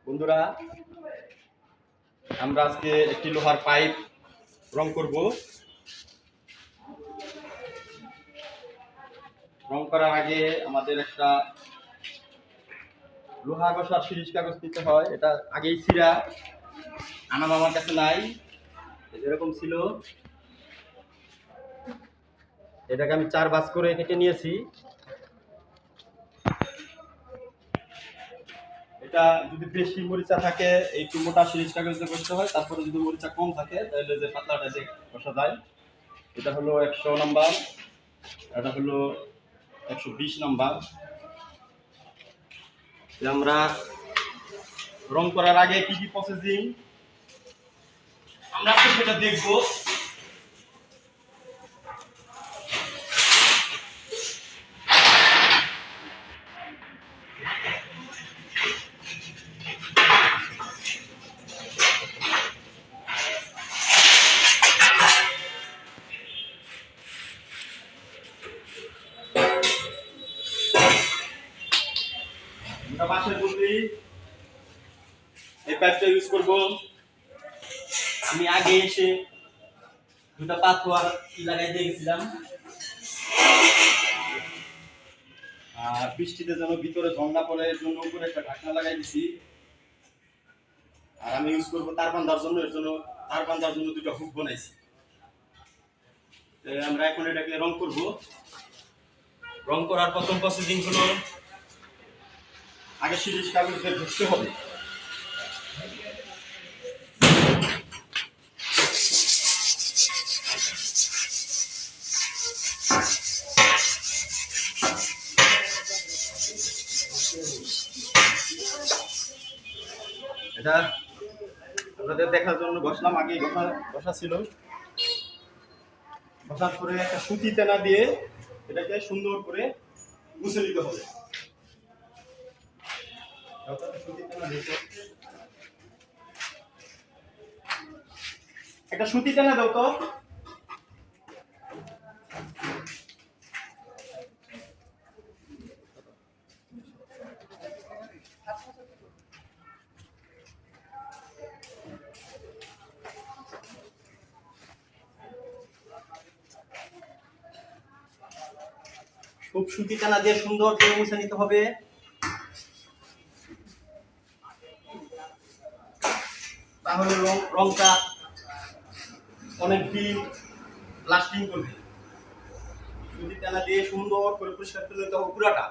বন্ধুরা, আমরা আজকে একটি লোহার পাইপ রং করব। রং করার আগে আমাদের একটা লোহা ঘষার সিরিজ কাগজ নিতে হয়। এটা আগেই ছিঁড়া, আনাম আমার কাছে নাই, এরকম ছিল। এটাকে আমি 4 ভাঁজ করে কেটে নিয়েছি। এটা যদি বেশি মরিচা থাকে একটু মোটা সিরিজ কাগজ দিয়ে করতে হয়, তারপরে যদি মরিচা কম থাকে তাহলে যে পাতলাটা দিয়ে কষা যায়। এটা হলো 100 নাম্বার, এটা হলো 120 নাম্বার। আমরা রং করার আগে কি কি প্রসেসিং আমরা সেটা দেখবো। আমরা বাঁশের বুদ্ধি এই পাইপটা ইউজ করব। আমি আগে এসে দুটা পাথর লাগাই দিয়ে গেছিলাম, আর বৃষ্টিতে যেন ভিতরে ঝর্ণা পড়ে এর জন্য উপরে একটা ঢাকনা লাগাই দিছি। আর আমি ইউজ করবো তার বাঁধার জন্য, এর জন্য তার বাঁধার জন্য দুটো হুক বানাইছি। আমরা এখন এটাকে রং করব। রং করার প্রথম প্রসেসিং হলো আগে সিরিজ কাগজ দিয়ে ঘষতে হবে। এটা আপনাদের দেখার জন্য ঘষলাম, আগে ঘষা ছিল। ঘষার পরে একটা সুতি তেনা দিয়ে এটাকে সুন্দর করে মুছে নিতে হবে। একটা সুতি তেনা দাও তো। খুব সুতি টানা দিয়ে সুন্দর করে মুছে নিতে হবে। তাহলে রংটা অনেক দিন লাস্টিং করবে। সুতি টানা দিয়ে সুন্দর করে পরিষ্কার করে নিতে হবে পুরাটা।